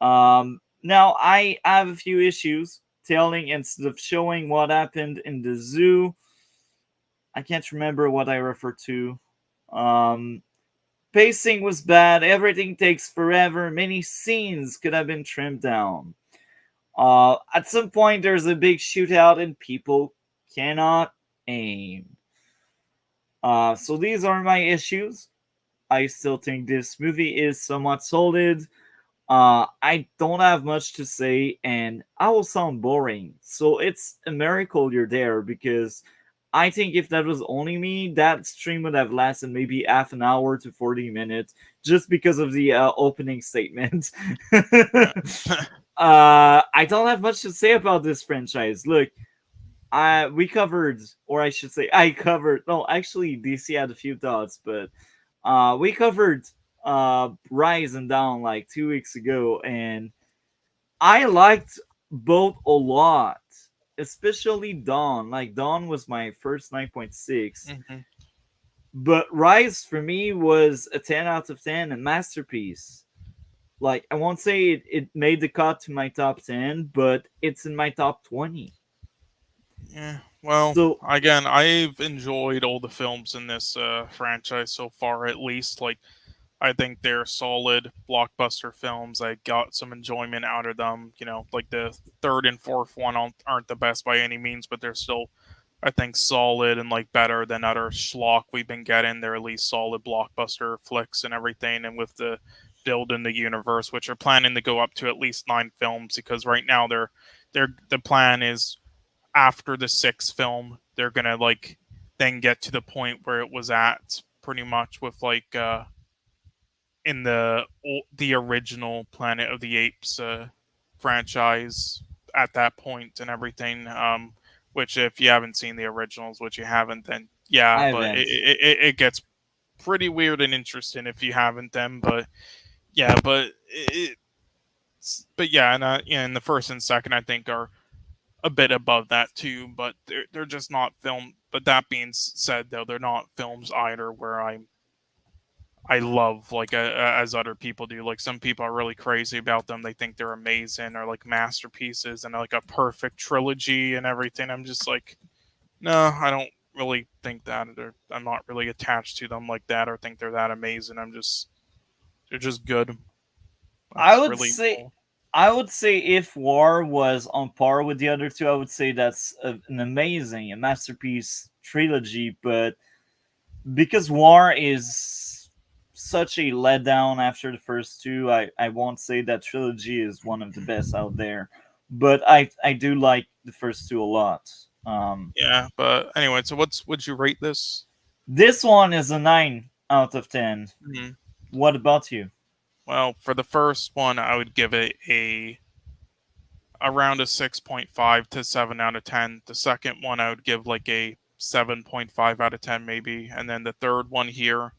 Now I have a few issues telling instead of showing what happened in the zoo. I can't remember what I refer to. Um, Pacing was bad. Everything takes forever. Many scenes could have been trimmed down. At some point, there's a big shootout and people cannot aim. So these are my issues. I still think this movie is somewhat solid. I don't have much to say, and I will sound boring. So it's a miracle you're there because I think if that was only me, that stream would have lasted maybe half an hour to 40 minutes just because of the opening statement. Yeah. I don't have much to say about this franchise. Look, we covered, or I should say, I covered. No, actually, DC had a few thoughts, but we covered Rise and Down like 2 weeks ago, and I liked both a lot, especially Dawn. Like Dawn was my first 9.6, Mhm. but Rise for me was a 10 out of 10, a masterpiece. Like I won't say it made the cut to my top 10, but it's in my top 20. Yeah. Well, So again, I've enjoyed all the films in this franchise so far. At least, like, I think they're solid blockbuster films. I got some enjoyment out of them. Like the third and fourth one aren't the best by any means, but they're still, I think, solid and like better than other schlock we've been getting. They're at least solid blockbuster flicks and everything. And with the build in the universe, which are planning to go up to at least 9 films, because right now the plan is after the sixth film they're gonna like then get to the point where it was at pretty much with like in the original Planet of the Apes franchise at that point and everything. Which if you haven't seen the originals, which you haven't, then yeah, I but haven't. it gets pretty weird and interesting if you haven't them. But yeah, but yeah, and in the first and second, I think are a bit above that too, but they're just not film. But that being said, though, they're not films either where I love like as other people do. Like some people are really crazy about them. They think they're amazing or like masterpieces and like a perfect trilogy and everything. I'm just like, no, I don't really think that. I'm not really attached to them like that or think they're that amazing. They're just good. I That's would really say all. I would say if War was on par with the other two, I would say that's an amazing, a masterpiece trilogy. But because War is such a letdown after the first two, I won't say that trilogy is one of the best out there. But I do like the first two a lot. Yeah, but anyway, so would you rate this? This one is a 9 out of 10. Mhm. What about you? Well, for the first one, I would give it a around a 6.5 to 7 out of 10. The second one, I would give like a 7.5 out of 10 maybe, and then the third one here,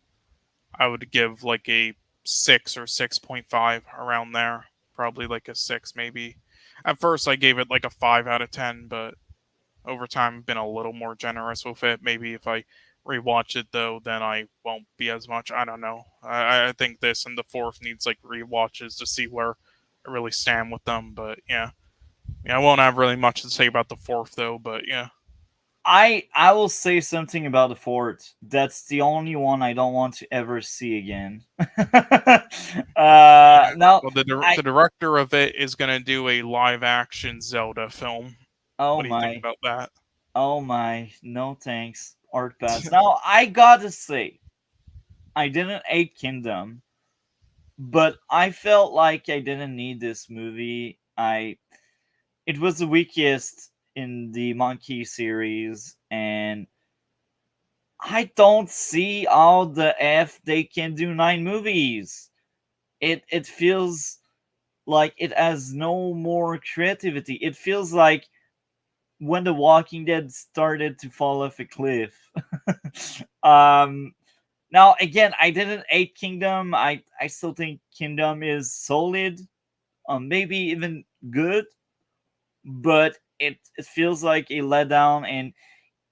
I would give like a 6 or 6.5 around there. Probably like a 6 maybe. At first I gave it like a 5 out of 10, but over time I've been a little more generous with it. Maybe if I rewatch it though, then I won't be as much. I don't know. I think this and the fourth needs like rewatches to see where I really stand with them. But yeah. Yeah, I won't have really much to say about the fourth though, but yeah. I will say something about the fort. That's the only one I don't want to ever see again. Yeah. Now Well, I the director of it is gonna do a live action Zelda film. oh What do you think my about that? oh my no thanks art pass. Now I gotta say I didn't hate Kingdom, but I felt like I didn't need this movie. I It was the weakest in the Monkey series, and I don't see how the F they can do 9 movies. It feels like it has no more creativity. It feels like when The Walking Dead started to fall off a cliff. um Now again, I didn't hate Kingdom. I still think Kingdom is solid, maybe even good, but it feels like a letdown, and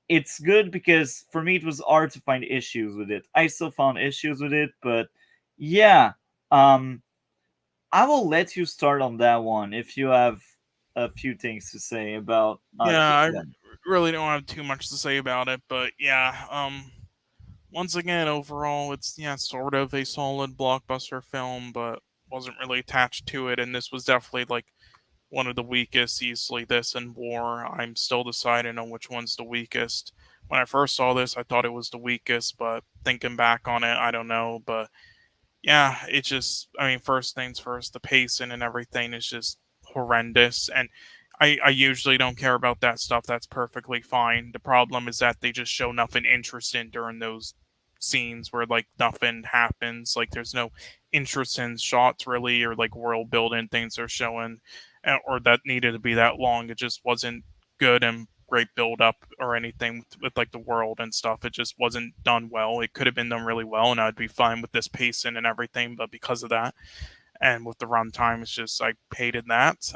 it's good because for me it was hard to find issues with it. I still found issues with it, but yeah, um, I will let you start on that one if you have a few things to say about Yeah, I Kingdom. really don't have too much to say about it, but yeah, once again, overall, it's yeah, sort of a solid blockbuster film, but wasn't really attached to it, and this was definitely like one of the weakest. Easily, this and War. I'm still deciding on which one's the weakest. When I first saw this, I thought it was the weakest, but thinking back on it, I don't know. But yeah, it just, I mean, first things first, the pacing and everything is just horrendous. And I usually don't care about that stuff. That's perfectly fine. The problem is that they just show nothing interesting during those scenes where like nothing happens. Like there's no interesting shots really, or like world building things they're showing, or that needed to be that long. It just wasn't good and great build up or anything with like the world and stuff. It just wasn't done well. It could have been done really well, and I'd be fine with this pacing and everything. But because of that, and with the runtime, it's just I hated that.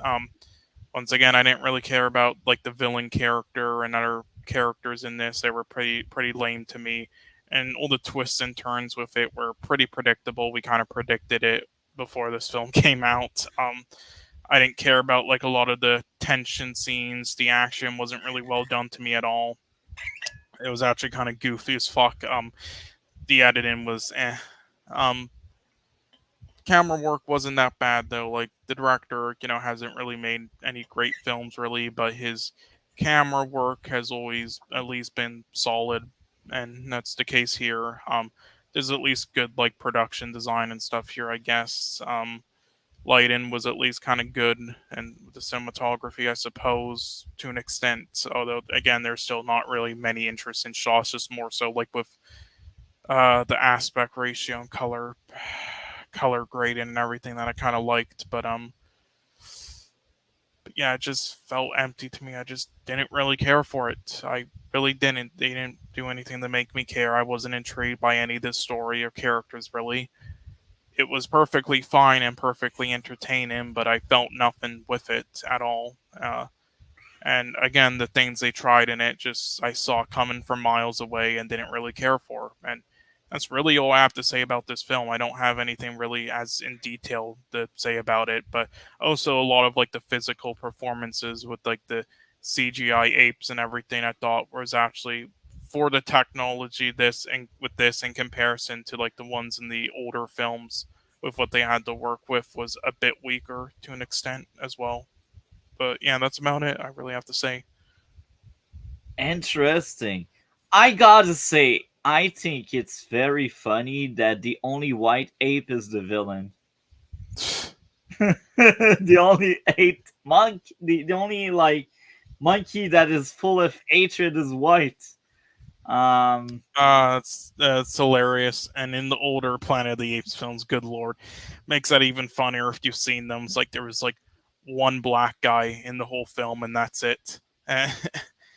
Once again, I didn't really care about like the villain character and other characters in this. They were pretty lame to me, and all the twists and turns with it were pretty predictable. We kind of predicted it before this film came out. I didn't care about like a lot of the tension scenes. The action wasn't really well done to me at all. It was actually kind of goofy as fuck. The editing was eh. Um, Camera work wasn't that bad though. Like the director, hasn't really made any great films really, but his camera work has always at least been solid, and that's the case here. There's at least good like production design and stuff here, I guess. Lighting was at least kind of good, and the cinematography, I suppose, to an extent. Although again, there's still not really many interesting shots, just more so like with the aspect ratio and color grading and everything that I kind of liked, but yeah, it just felt empty to me. I just didn't really care for it. I really didn't. They didn't do anything to make me care. I wasn't intrigued by any of this story or characters really. It was perfectly fine and perfectly entertaining, but I felt nothing with it at all. And again, the things they tried in it, just I saw coming from miles away and didn't really care for. And that's really all I have to say about this film. I don't have anything really as in detail to say about it, but also a lot of like the physical performances with like the CGI apes and everything. I thought was actually for the technology this and with this in comparison to like the ones in the older films with what they had to work with was a bit weaker to an extent as well. But yeah, that's about it. I really have to say. Interesting. I gotta say, I think it's very funny that the only white ape is the villain. The only ape monkey, the only like monkey that is full of hatred is white. Um, It's hilarious. And in the older Planet of the Apes films, good lord, makes that even funnier if you've seen them. It's like there was like one black guy in the whole film, and that's it.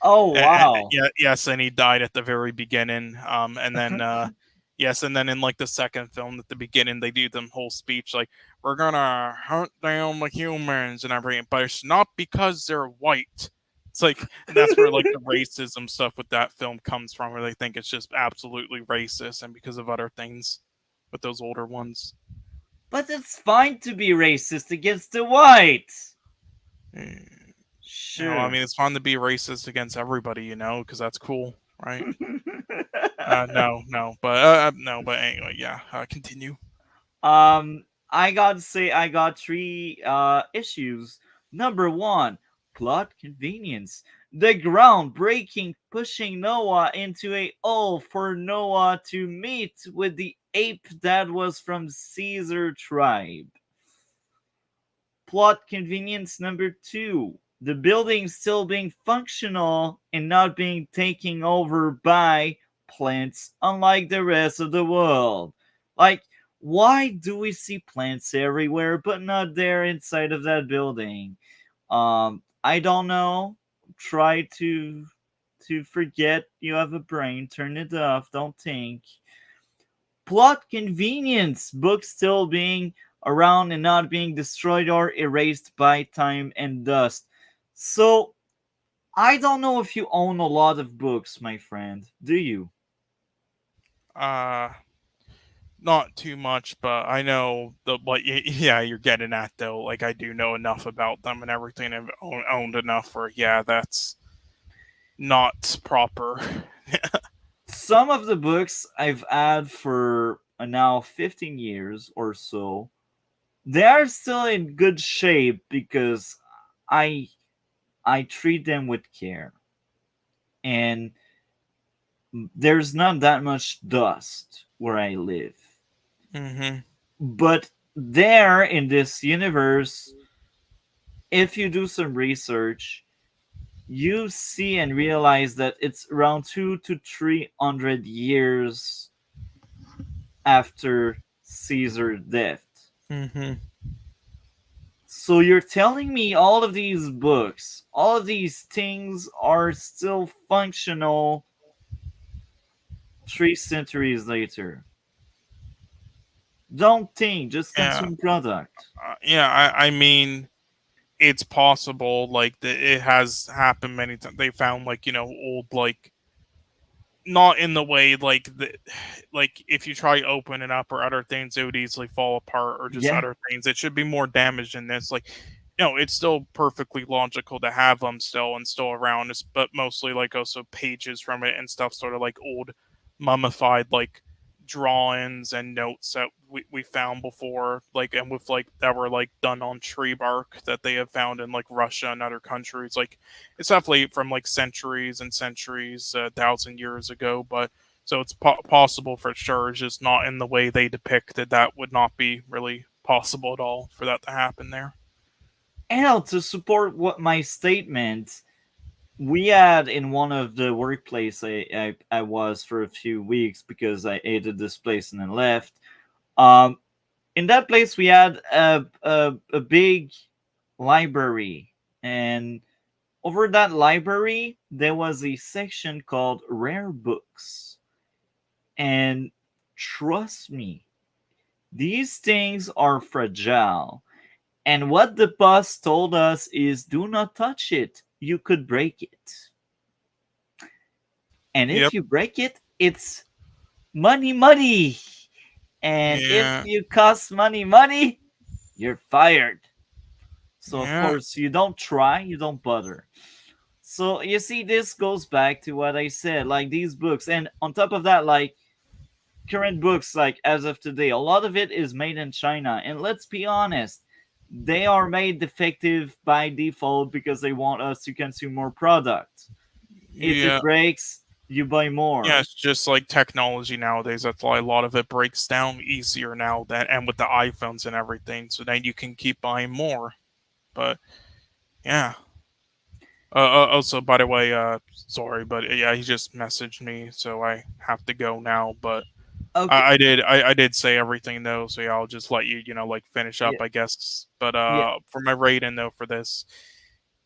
oh wow. Yeah, yes, and he died at the very beginning. And then yes, and then in like the second film at the beginning, they do the whole speech like, "We're gonna hunt down the humans and everything, but it's not because they're white." It's like, and that's where like the racism stuff with that film comes from, where they think it's just absolutely racist, and because of other things with those older ones. But it's fine to be racist against the white. I Sure. mean, it's fun to be racist against everybody, because that's cool, right? No, but no, but anyway, yeah. Continue. I gotta say, I got three issues. Number one, plot convenience. The groundbreaking pushing Noah into a hole for Noah to meet with the ape that was from Caesar tribe. Plot convenience number two, the building still being functional and not being taken over by plants, unlike the rest of the world. Like, why do we see plants everywhere but not there inside of that building? I don't know. Try to forget you have a brain. Turn it off. Don't think. Plot convenience. Books still being around and not being destroyed or erased by time and dust. So I don't know if you own a lot of books, my friend. Do you? Uh, Not too much, but I know the what. Yeah, you're getting at though. Like I do know enough about them and everything. I've owned enough for yeah, that's not proper. Some of the books I've had for now 15 years or so, they are still in good shape because I I treat them with care. And there's not that much dust where I live. Mm-hmm. But there in this universe, if you do some research, you see and realize that it's around 2 to 300 years after Caesar's death. Mm-hmm. So you're telling me all of these books, all of these things are still functional 3 centuries later. Don't think, just Yeah. consume product. Yeah. I mean, it's possible. Like it has happened many times. They found like old like not in the way like like if you try open it up or other things, it would easily fall apart or just Yeah. other things. It should be more damaged than this. Like, it's still perfectly logical to have them still and still around, but mostly like also pages from it and stuff, sort of like old mummified like drawings and notes that we found before, like and with like that were like done on tree bark that they have found in like Russia and other countries. Like it's definitely from like centuries and centuries, 1,000 years ago. But so it's possible for sure. It's just not in the way they depicted. That would not be really possible at all for that to happen there. And to support what my statement, we had in one of the workplace I was for a few weeks because I hated this place and then left. Um, in that place, we had a big library, and over that library, there was a section called rare books. And trust me, these things are fragile. And what the boss told us is do not touch it. you could break it. And Yep. if you break it, it's money, money. And if Yeah. you cost money, money, you're fired. So, of Yeah. course, you don't try, you don't bother. So, you see, this goes back to what I said, like these books. And on top of that, like current books, like as of today, a lot of it is made in China. And let's be honest, they are made defective by default because they want us to consume more product. If it Yeah. breaks, you buy Yeah, more. it's just like technology nowadays. That's why a lot of it breaks down easier now than and with the iPhones and everything. So then you can keep buying more. But yeah. Also, by the way, sorry, but yeah, he just messaged me, so I have to go now. But Okay. I did say everything though, so yeah, I'll just let you, like finish up, Yeah. I guess. But Yeah. for my rating though for this,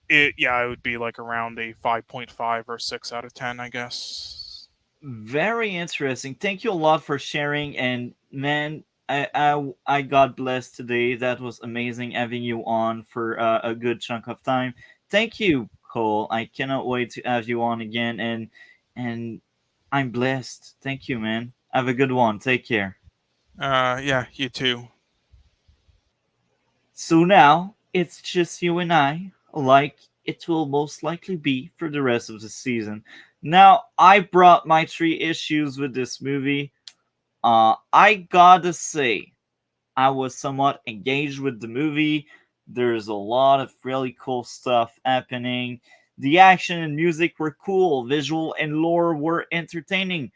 it would be like around a 5.5 or 6 out of 10, I guess. Very interesting. Thank you a lot for sharing. And man, I got blessed today. That was amazing having you on for a good chunk of time. Thank you, Cole. I cannot wait to have you on again. And I'm blessed. Thank you, man. Have a good one. Take care. Yeah, you too. So now it's just you and I, like it will most likely be for the rest of the season. Now I brought my three issues with this movie. I gotta say, I was somewhat engaged with the movie. There's a lot of really cool stuff happening. The action and music were cool. Visual and lore were entertaining.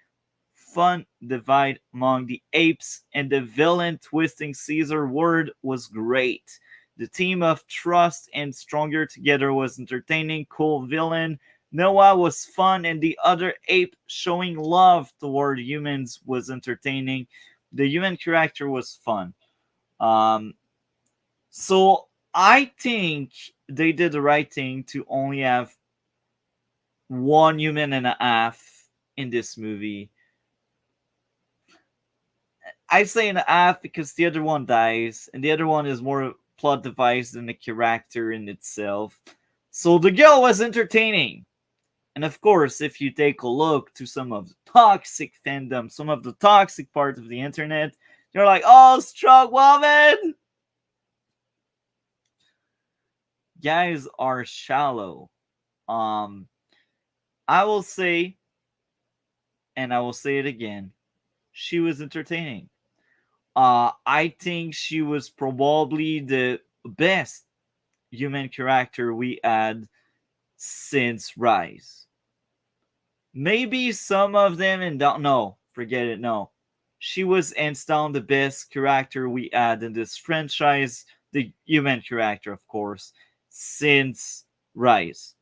Fun divide among the apes, and the villain twisting Caesar word was great. The team of Trust and Stronger Together was entertaining. Cool villain. Noah was fun, and the other ape showing love toward humans was entertaining. The human character was fun. Um, so I think they did the right thing to only have one human and a half in this movie. I say an half because the other one dies, and the other one is more plot device than the character in itself. So the girl was entertaining. And of course, if you take a look to some of the toxic fandom, some of the toxic part of the internet, you're like, oh, strong woman! Guys are shallow. Um, I will say, and I will say it again, she was entertaining. I think she was probably the best human character we had since Rise. Maybe some of them and don't know. Forget it. No, she was hands down the best character we had in this franchise. The human character, of course, since Rise.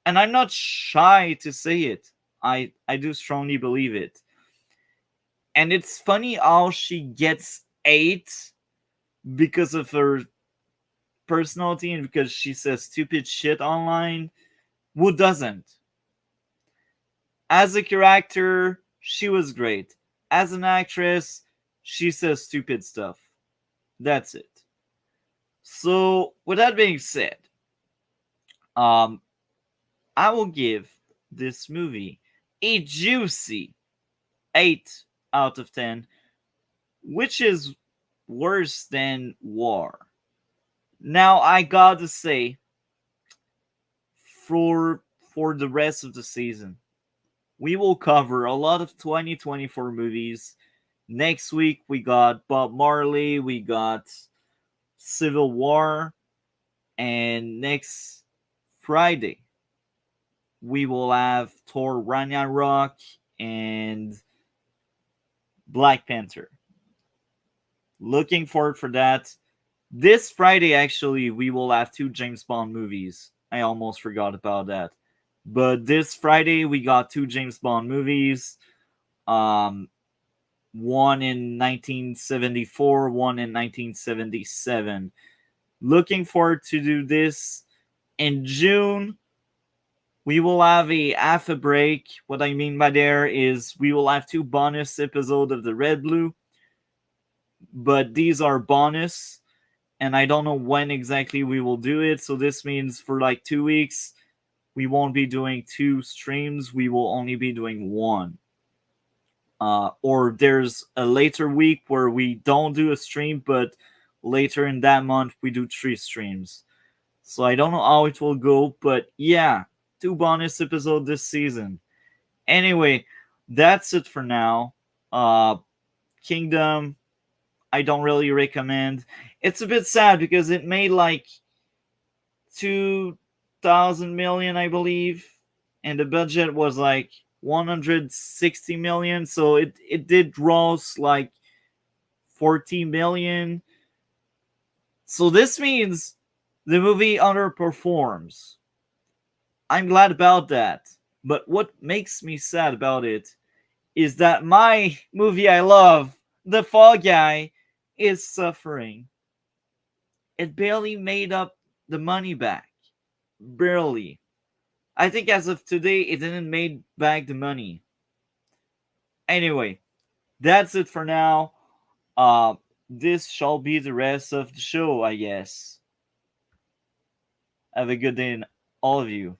And I'm not shy to say it. I do strongly believe it. And it's funny how she gets hate because of her personality and because she says stupid shit online. Who doesn't? As a character, she was great. As an actress, she says stupid stuff. That's it. So, with that being said, um, I will give this movie a juicy 8 out of 10, which is worse than War. Now, I gotta say, for the rest of the season, we will cover a lot of 2024 movies. Next week we got Bob Marley, we got Civil War, and next Friday we will have Thor Ragnarok and Black Panther. Looking forward for that. This Friday, actually, we will have two James Bond movies. I almost forgot about that. But this Friday, we got two James Bond movies. Um, one in 1974, one in 1977. Looking forward to do this in June. We will have a half a break. What I mean by there is we will have two bonus episodes of the Red Blue, but these are bonus. and I don't know when exactly we will do it. So this means for like 2 weeks, we won't be doing 2 streams. We will only be doing 1. Or there's a later week where we don't do a stream, but later in that month we do 3 streams. So I don't know how it will go, but yeah, 2 bonus episodes this season. Anyway, that's it for now. Kingdom, I don't really recommend. It's a bit sad because it made like 2,000 million, I believe, and the budget was like 160 million, so it did gross like 40 million. So this means the movie underperforms. I'm glad about that. But what makes me sad about it is that my movie I love, The Fall Guy, is suffering. It barely made up the money back. Barely. I think as of today, it didn't make back the money. Anyway, that's it for now. This shall be the rest of the show, I guess. Have a good day, all of you.